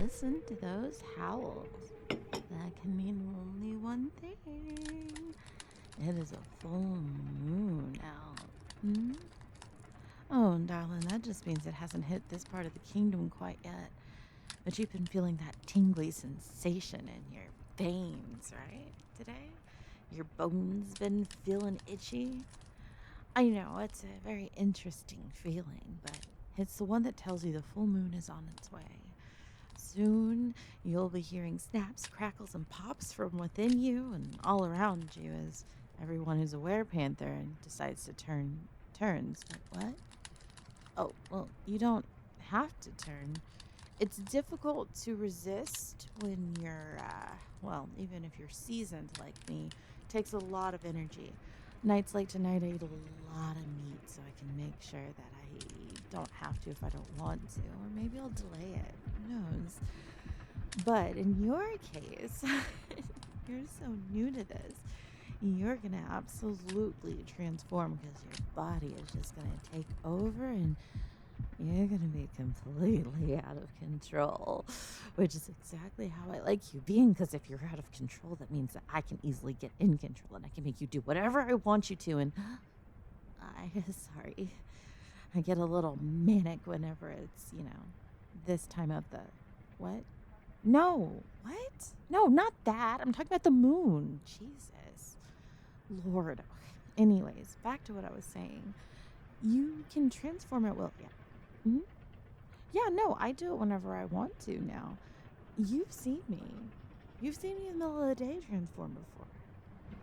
listen to those howls. That can mean only one thing. It is a full moon out. Hmm? Oh, darling, that just means it hasn't hit this part of the kingdom quite yet. But you've been feeling that tingly sensation in your veins, right? Today? Your bones been feeling itchy? I know, it's a very interesting feeling, but it's the one that tells you the full moon is on its way. Soon, you'll be hearing snaps, crackles, and pops from within you and all around you as everyone who's a werepanther decides to turns. But what? Oh, well, you don't have to turn. It's difficult to resist when you're, even if you're seasoned like me, it takes a lot of energy. Nights like tonight, I eat a lot of meat so I can make sure that I don't have to if I don't want to, or maybe I'll delay it. Who knows? But in your case, you're so new to this. You're going to absolutely transform because your body is just going to take over and you're going to be completely out of control, which is exactly how I like you being, because if you're out of control, that means that I can easily get in control and I can make you do whatever I want you to. And sorry, I get a little manic whenever it's, this time of the, what? No, what? No, not that. I'm talking about the moon. Jesus. Lord. Anyways, back to what I was saying. You can transform at will. Yeah. Mm-hmm. Yeah, no, I do it whenever I want to now. You've seen me. You've seen me in the middle of the day transform before.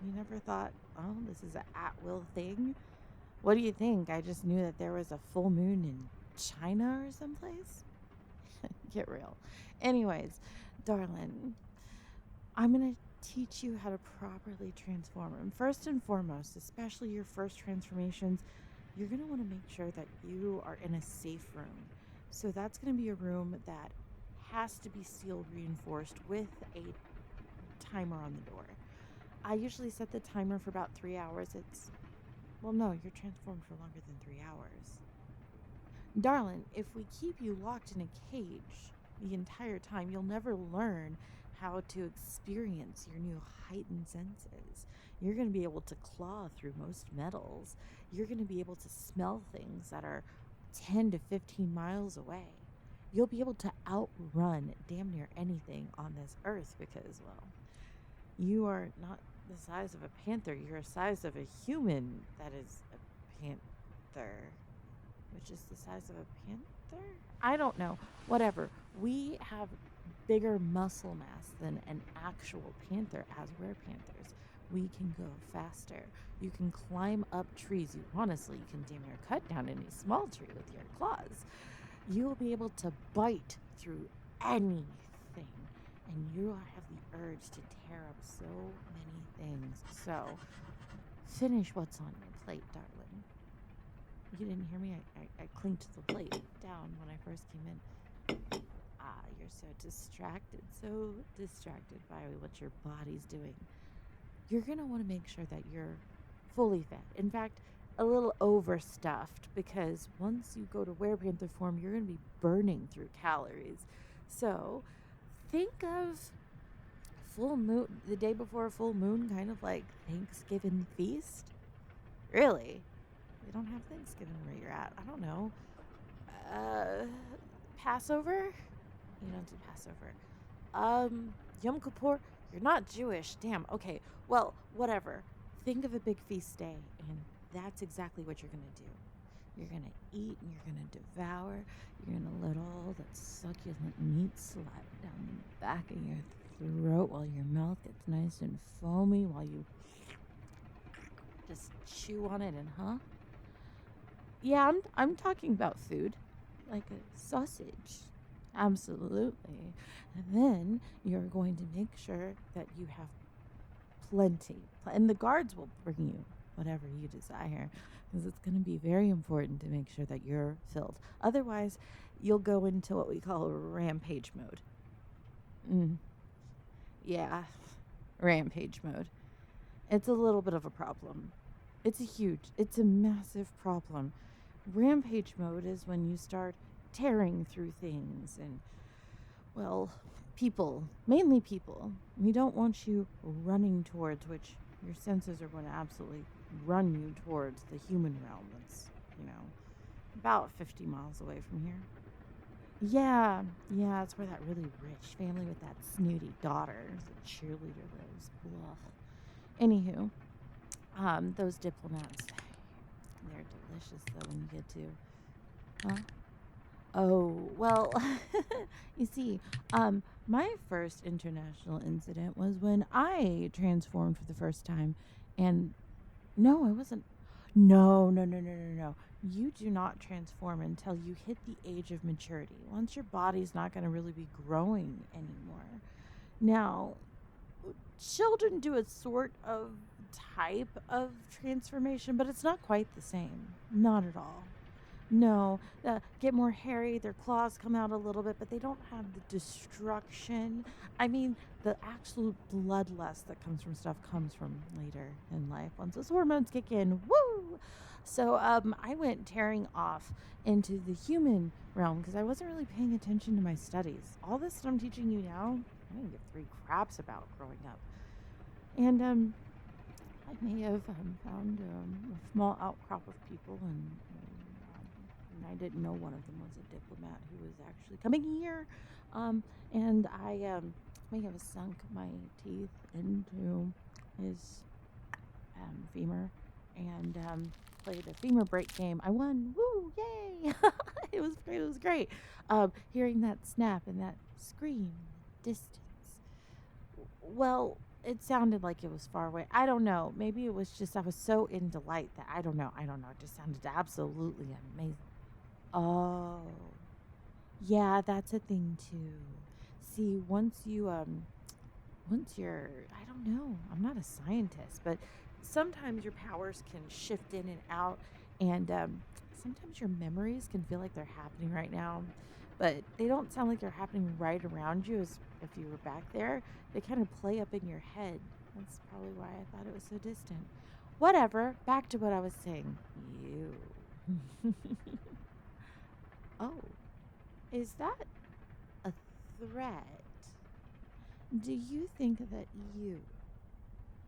You never thought, oh, this is an at-will thing? What do you think? I just knew that there was a full moon in China or someplace? Get real. Anyways, darling, I'm going to teach you how to properly transform. And first and foremost, especially your first transformations, you're going to want to make sure that you are in a safe room. So that's going to be a room that has to be sealed reinforced with a timer on the door. I usually set the timer for about 3 hours. You're transformed for longer than 3 hours. Darling, if we keep you locked in a cage the entire time, you'll never learn how to experience your new heightened senses. You're going to be able to claw through most metals. You're going to be able to smell things that are 10 to 15 miles away. You'll be able to outrun damn near anything on this earth because, well, you are not the size of a panther. You're the size of a human that is a panther, which is the size of a panther? I don't know. Whatever. We have bigger muscle mass than an actual panther as werepanthers. We can go faster. You can climb up trees. You can damn near cut down any small tree with your claws. You will be able to bite through anything, and you will have the urge to tear up so many things. So, finish what's on your plate, darling. You didn't hear me? I clinked the plate down when I first came in. You're so distracted by what your body's doing. You're going to want to make sure that you're fully fed. In fact, a little overstuffed, because once you go to werepanther form, you're going to be burning through calories. So think of full moon, the day before a full moon, kind of like Thanksgiving feast. Really? They don't have Thanksgiving where you're at. I don't know. Passover? You don't do Passover. Yom Kippur? You're not Jewish. Damn. Okay. Well, whatever. Think of a big feast day, and that's exactly what you're going to do. You're going to eat, and you're going to devour. You're going to let all that succulent meat slide down the back of your throat while your mouth gets nice and foamy, while you just chew on it and, Yeah, I'm talking about food, like a sausage. Absolutely. And then you're going to make sure that you have plenty. And the guards will bring you whatever you desire, because it's going to be very important to make sure that you're filled. Otherwise, you'll go into what we call rampage mode. Yeah, rampage mode. It's a little bit of a problem. It's a massive problem. Rampage mode is when you start tearing through things and Well, people, mainly people. We don't want you running towards, which your senses are going to absolutely run you towards the human realm that's, you know, about 50 miles away from here. Yeah, yeah, that's where that really rich family with that snooty daughter, the cheerleader lives. Blah. Anywho, those diplomats, they're delicious though when you get to, huh? Oh, well, you see, my first international incident was when I transformed for the first time. And no, I wasn't. No, no, no, no, no, no. You do not transform until you hit the age of maturity. Once your body's not going to really be growing anymore. Now, children do a sort of type of transformation, but it's not quite the same. Not at all. No, get more hairy. Their claws come out a little bit, but they don't have the destruction. I mean, the absolute bloodlust that comes from stuff comes from later in life once those hormones kick in. Woo! So I went tearing off into the human realm because I wasn't really paying attention to my studies. All this that I'm teaching you now, I didn't give three craps about growing up. And I may have found a small outcrop of people, and I didn't know one of them was a diplomat who was actually coming here. And I may have sunk my teeth into his femur and played a femur break game. I won. Woo! Yay! It was great. It was great. Hearing that snap and that scream, distance. Well, it sounded like it was far away. I don't know. Maybe it was just I was so in delight that I don't know. I don't know. It just sounded absolutely amazing. Oh, yeah, that's a thing too. See, once you're, I don't know, I'm not a scientist, but sometimes your powers can shift in and out, and sometimes your memories can feel like they're happening right now, but they don't sound like they're happening right around you as if you were back there. They kind of play up in your head. That's probably why I thought it was so distant. Whatever, back to what I was saying. You. Oh, is that a threat? Do you think that you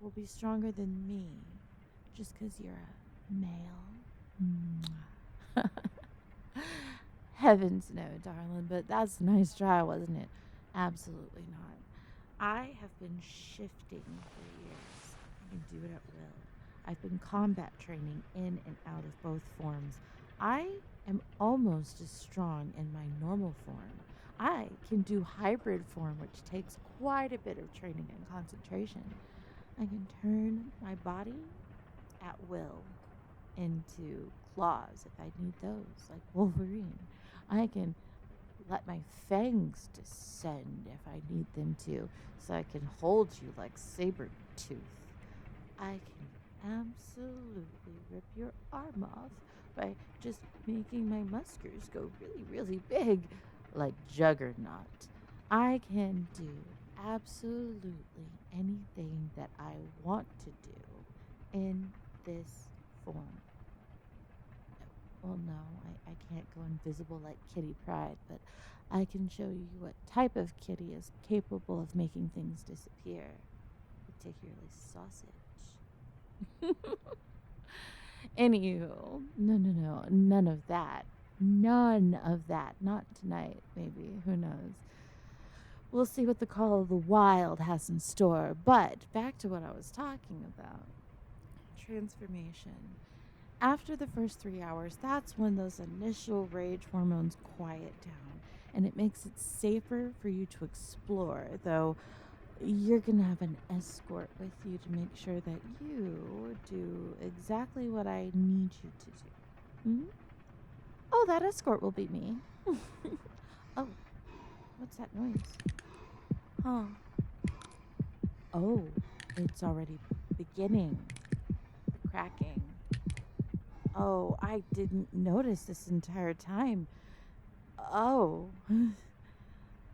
will be stronger than me just because you're a male? Mwah. Heavens no, darling, but that's a nice try, wasn't it? Absolutely not. I have been shifting for years. I can do it at will. I've been combat training in and out of both forms. I am almost as strong in my normal form. I can do hybrid form, which takes quite a bit of training and concentration. I can turn my body at will into claws if I need those, like Wolverine. I can let my fangs descend if I need them to, so I can hold you like saber tooth. I can absolutely rip your arm off by just making my muskers go really, really big, like Juggernaut. I can do absolutely anything that I want to do in this form. Well, no, I can't go invisible like Kitty Pryde, but I can show you what type of kitty is capable of making things disappear, particularly sausage. Anywho, no, none of that. None of that. Not tonight, maybe. Who knows? We'll see what the call of the wild has in store. But back to what I was talking about, transformation. After the first 3 hours, that's when those initial rage hormones quiet down, and it makes it safer for you to explore, though you're going to have an escort with you to make sure that you do exactly what I need you to do. Hmm? Oh, that escort will be me. Oh, what's that noise? Huh. Oh, it's already beginning. The cracking. Oh, I didn't notice this entire time. Oh.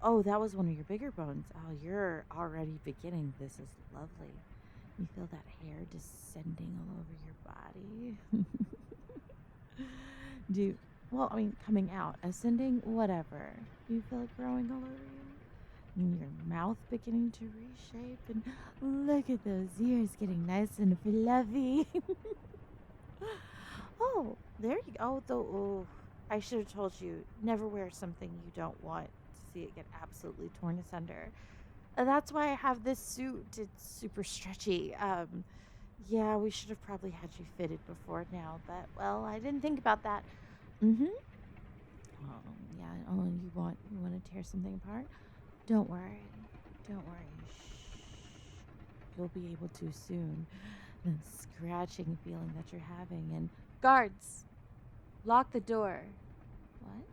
Oh, that was one of your bigger bones. Oh, you're already beginning. This is lovely. You feel that hair descending all over your body. Do you, well, I mean, coming out, ascending, whatever. Do you feel it growing all over you? And your mouth beginning to reshape. And look at those ears getting nice and fluffy. Oh, there you go. Oh, I should have told you, never wear something you don't want to see it get absolutely torn asunder. That's why I have this suit. It's super stretchy. Yeah, we should have probably had you fitted before now, but well, I didn't think about that. Mm-hmm. Yeah. Oh, and you want to tear something apart? Don't worry. Don't worry. Shh. You'll be able to soon. The scratching feeling that you're having. And guards, lock the door. What?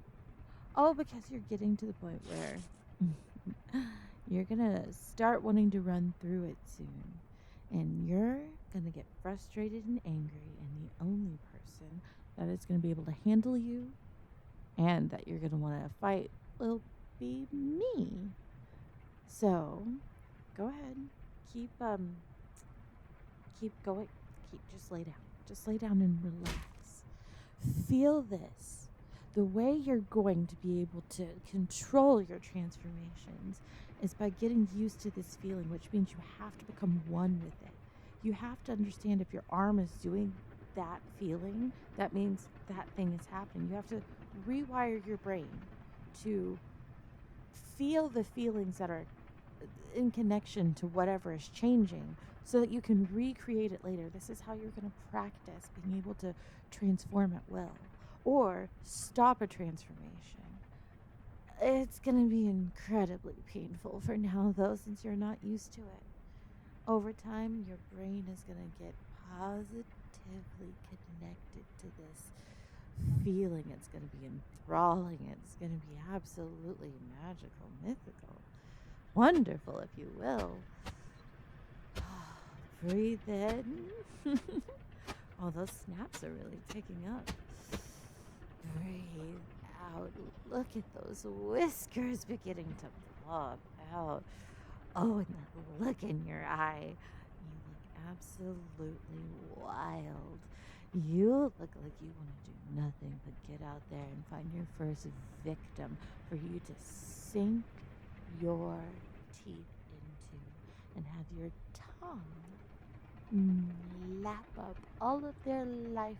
Oh, because you're getting to the point where you're gonna start wanting to run through it soon. And you're gonna get frustrated and angry, and the only person that is gonna be able to handle you and that you're gonna wanna fight will be me. So go ahead. Keep going. Just lay down. Just lay down and relax. Feel this. The way you're going to be able to control your transformations is by getting used to this feeling, which means you have to become one with it. You have to understand if your arm is doing that feeling, that means that thing is happening. You have to rewire your brain to feel the feelings that are in connection to whatever is changing so that you can recreate it later. This is how you're going to practice being able to transform at will or stop a transformation. It's going to be incredibly painful for now, though, since you're not used to it. Over time, your brain is going to get positively connected to this feeling. It's going to be enthralling. It's going to be absolutely magical, mythical, wonderful, if you will. Breathe in. Oh, those snaps are really picking up. Breathe out. Look at those whiskers beginning to pop out. Oh, and that look in your eye. You look absolutely wild. You look like you want to do nothing but get out there and find your first victim for you to sink your teeth into and have your tongue lap up all of their life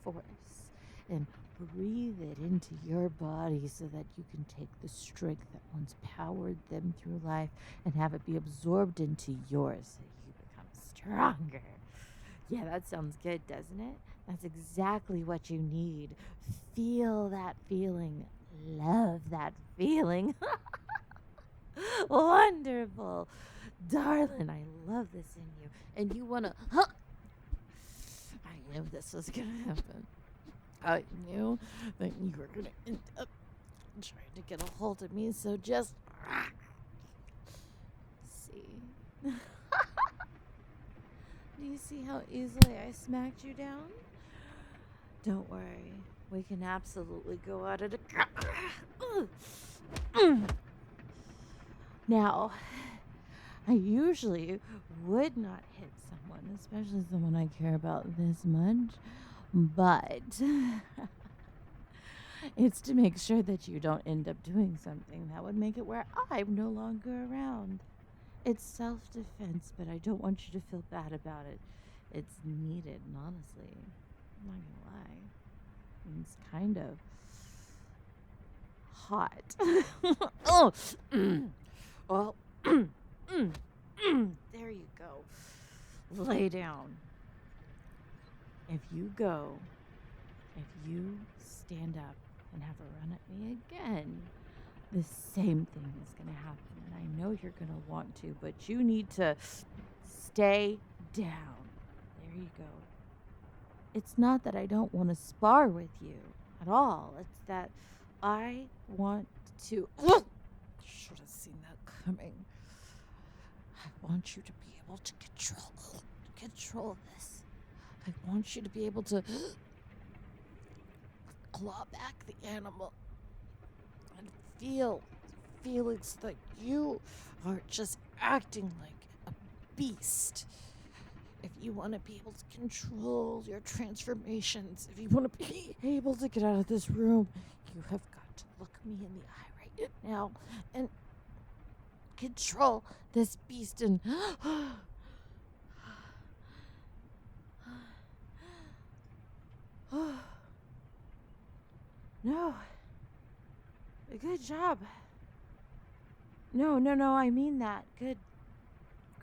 force and breathe it into your body so that you can take the strength that once powered them through life and have it be absorbed into yours so you become stronger. Yeah, that sounds good, doesn't it? That's exactly what you need. Feel that feeling. Love that feeling. Wonderful. Darling, I love this in you. And you want to... I knew this was going to happen. I knew that you were going to end up trying to get a hold of me, so just... See? Do you see how easily I smacked you down? Don't worry. We can absolutely go at it. Now, I usually would not hit someone, especially someone I care about this much, but it's to make sure that you don't end up doing something that would make it where I'm no longer around. It's self-defense, but I don't want you to feel bad about it. It's needed, and honestly, I'm not gonna lie. It's kind of hot. Oh, well, there you go. Lay down. If you stand up and have a run at me again, the same thing is going to happen. And I know you're going to want to, but you need to stay down. There you go. It's not that I don't want to spar with you at all. It's that I want to... Should have seen that coming. I want you to be able to control this. I want you to be able to claw back the animal and feel feelings that you are just acting like a beast. If you want to be able to control your transformations, if you want to be able to get out of this room, you have got to look me in the eye right now and control this beast and no. Good job. No, I mean that. Good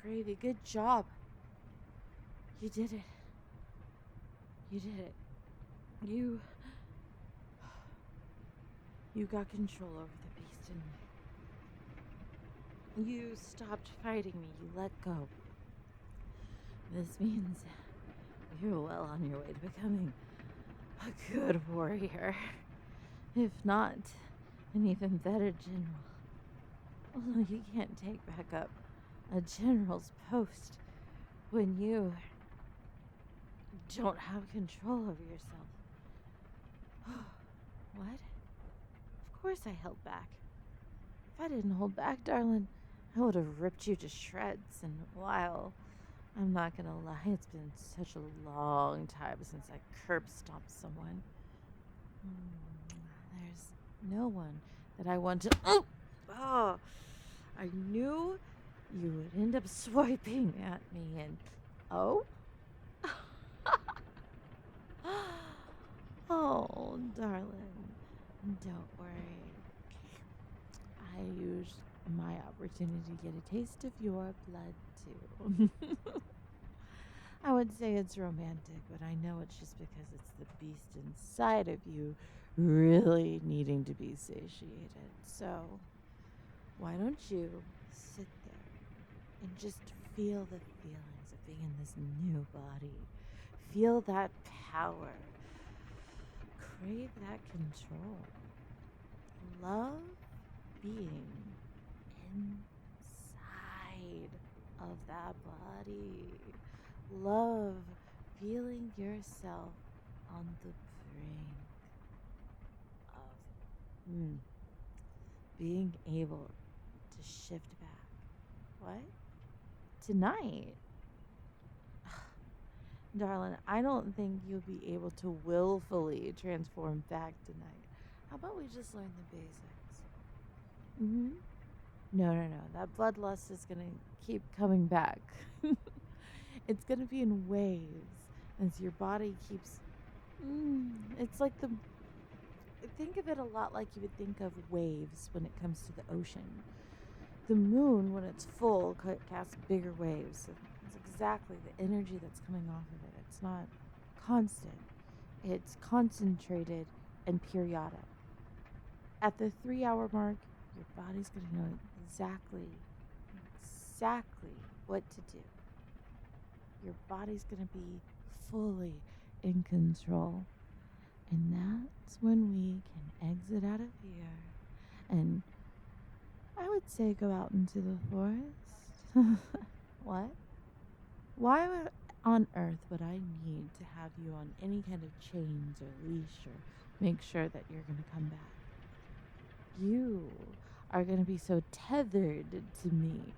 gravy. Good job. You did it. You did it. You got control over the beast and you stopped fighting me. You let go. This means you're well on your way to becoming a good warrior. If not, an even better general. Although you can't take back up a general's post when you don't have control over yourself. What? Of course I held back. If I didn't hold back, darling, I would have ripped you to shreds. And while I'm not gonna lie, it's been such a long time since I curb stomped someone. There's no one that I want to. Oh, I knew you would end up swiping at me, and oh, oh, darling, don't worry. I used my opportunity to get a taste of your blood too. I would say it's romantic, but I know it's just because it's the beast inside of you really needing to be satiated. So, why don't you sit there and just feel the feelings of being in this new body? Feel that power. Crave that control. Love being inside of that body. Love feeling yourself on the brink of being able to shift back. What? Tonight? Darling, I don't think you'll be able to willfully transform back tonight. How about we just learn the basics? No. That bloodlust is going to keep coming back. It's going to be in waves as your body keeps... it's like think of it a lot like you would think of waves when it comes to the ocean. The moon, when it's full, casts bigger waves. It's exactly the energy that's coming off of it. It's not constant. It's concentrated and periodic. At the 3-hour mark, your body's going to know exactly what to do. Your body's going to be fully in control. And that's when we can exit out of here and I would say go out into the forest. What? Why on earth would I need to have you on any kind of chains or leash or make sure that you're going to come back? You are going to be so tethered to me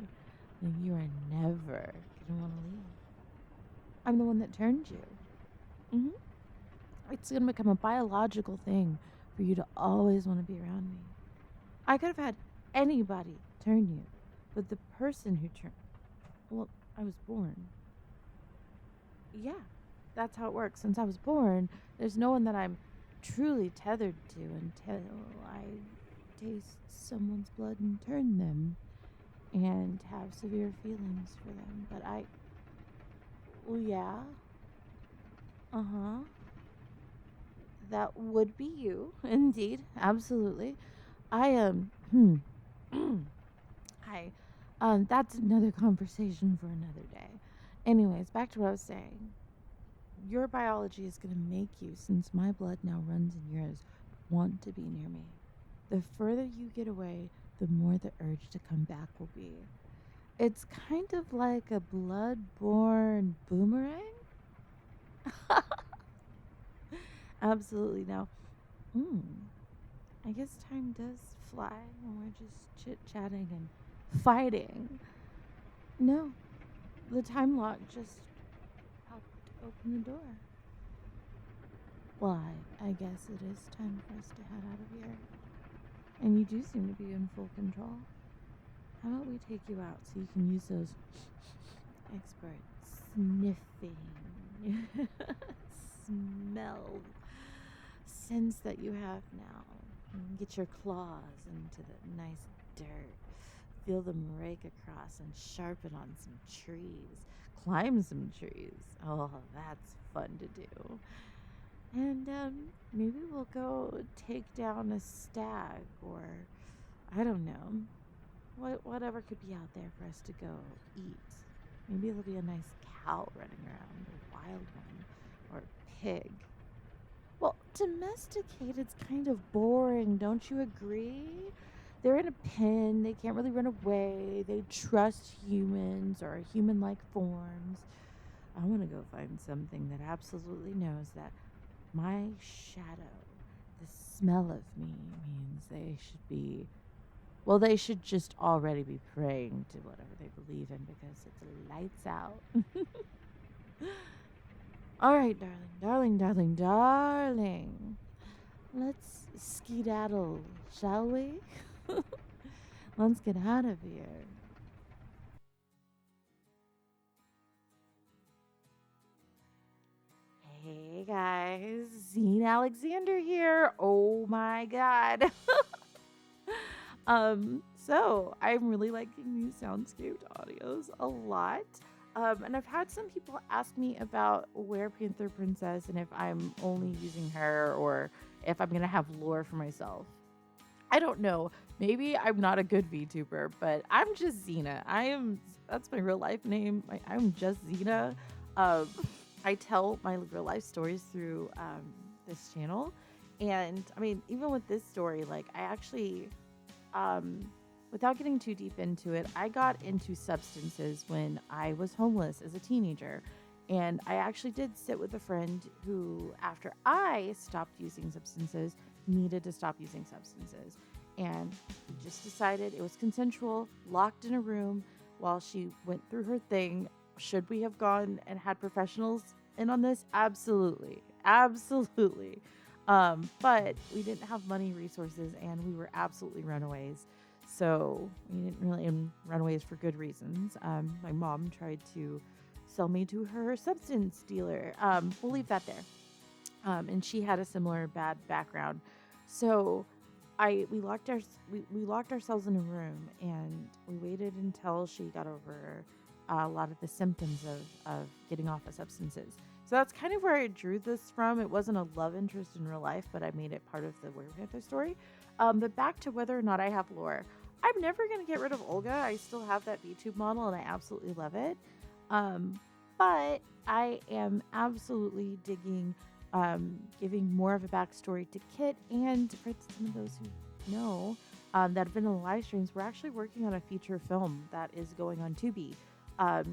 that you are never going to want to leave. I'm the one that turned you. It's going to become a biological thing for you to always want to be around me. I could have had anybody turn you, but the person who turned... Well, I was born. Yeah, that's how it works. Since I was born, there's no one that I'm truly tethered to until I taste someone's blood and turn them and have severe feelings for them. But well, yeah. That would be you, indeed, absolutely. I am, that's another conversation for another day. Anyways, back to what I was saying. Your biology is going to make you, since my blood now runs in yours, want to be near me. The further you get away, the more the urge to come back will be. It's kind of like a blood-borne boomerang. Absolutely. Now, I guess time does fly when we're just chit-chatting and fighting. No, the time lock just helped open the door. Well, I guess it is time for us to head out of here. And you do seem to be in full control. How about we take you out so you can use those expert sniffing smell sense that you have now. And get your claws into the nice dirt. Feel them rake across and sharpen on some trees. Climb some trees. Oh, that's fun to do. And maybe we'll go take down a stag or, I don't know, whatever could be out there for us to go eat. Maybe there'll be a nice cow running around, a wild one, or a pig. Well, domesticated's kind of boring, don't you agree? They're in a pen, they can't really run away, they trust humans or human-like forms. I want to go find something that absolutely knows that my shadow, the smell of me, means they should be, well, they should just already be praying to whatever they believe in because it's lights out. All right, darling. Let's skedaddle, shall we? Let's get out of here. Hey guys, Zine Alexander here. Oh my god. So I'm really liking these soundscaped audios a lot. And I've had some people ask me about Werepanther Princess and if I'm only using her or if I'm gonna have lore for myself. I don't know. Maybe I'm not a good VTuber, but I'm just Xena. That's my real life name. I'm just Xena. Um, I tell my real life stories through this channel. And I mean, even with this story, like I actually, without getting too deep into it, I got into substances when I was homeless as a teenager. And I actually did sit with a friend who, after I stopped using substances, needed to stop using substances. And we just decided it was consensual, locked in a room while she went through her thing. Should we have gone and had professionals in on this? Absolutely. Absolutely. But we didn't have money, resources, and we were absolutely runaways. So we didn't really runaways for good reasons. My mom tried to sell me to her substance dealer. We'll leave that there. And she had a similar bad background. So we locked ourselves in a room and we waited until she got over a lot of the symptoms of getting off of substances. So that's kind of where I drew this from. It wasn't a love interest in real life, but I made it part of the Werepanther story. But back to whether or not I have lore. I'm never going to get rid of Olga. I still have that VTube model and I absolutely love it. But I am absolutely digging giving more of a backstory to Kit, and for some of those who know that have been in the live streams, we're actually working on a feature film that is going on Tubi.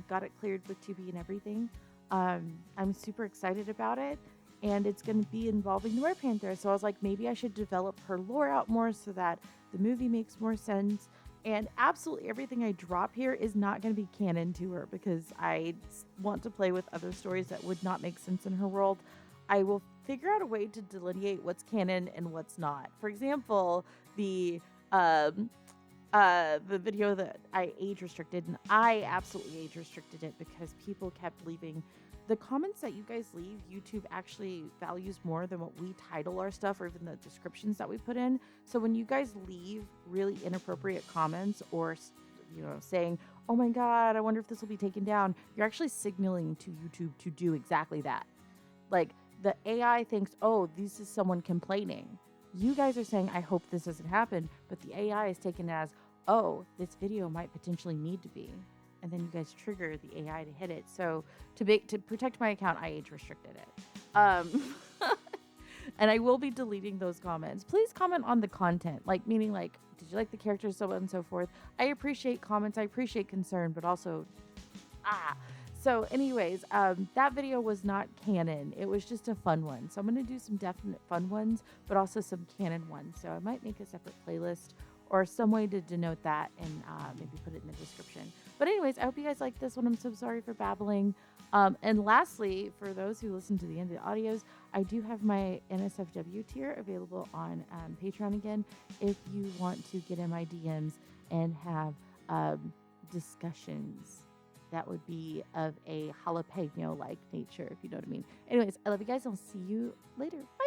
Got it cleared with Tubi and everything. I'm super excited about it, and it's going to be involving the Werepanther. So I was like, maybe I should develop her lore out more so that the movie makes more sense. And absolutely everything I drop here is not going to be canon to her because I want to play with other stories that would not make sense in her world. I will figure out a way to delineate what's canon and what's not. For example, the video that I age restricted, and I absolutely age restricted it because people kept leaving the comments that you guys leave. YouTube actually values more than what we title our stuff or even the descriptions that we put in. So when you guys leave really inappropriate comments or saying, oh my god, I wonder if this will be taken down, you're actually signaling to YouTube to do exactly that. Like, the AI thinks, oh, this is someone complaining. You guys are saying, I hope this doesn't happen, but the AI is taken as, oh, this video might potentially need to be. And then you guys trigger the AI to hit it. So to protect my account, I age restricted it. And I will be deleting those comments. Please comment on the content, meaning did you like the characters, so on and so forth. I appreciate comments, I appreciate concern, but also, So anyways, that video was not canon. It was just a fun one. So I'm going to do some definite fun ones, but also some canon ones. So I might make a separate playlist or some way to denote that and maybe put it in the description. But anyways, I hope you guys like this one. I'm so sorry for babbling. And lastly, for those who listen to the end of the audios, I do have my NSFW tier available on Patreon again if you want to get in my DMs and have discussions that would be of a jalapeno like nature, if you know what I mean. Anyways, I love you guys. I'll see you later. Bye.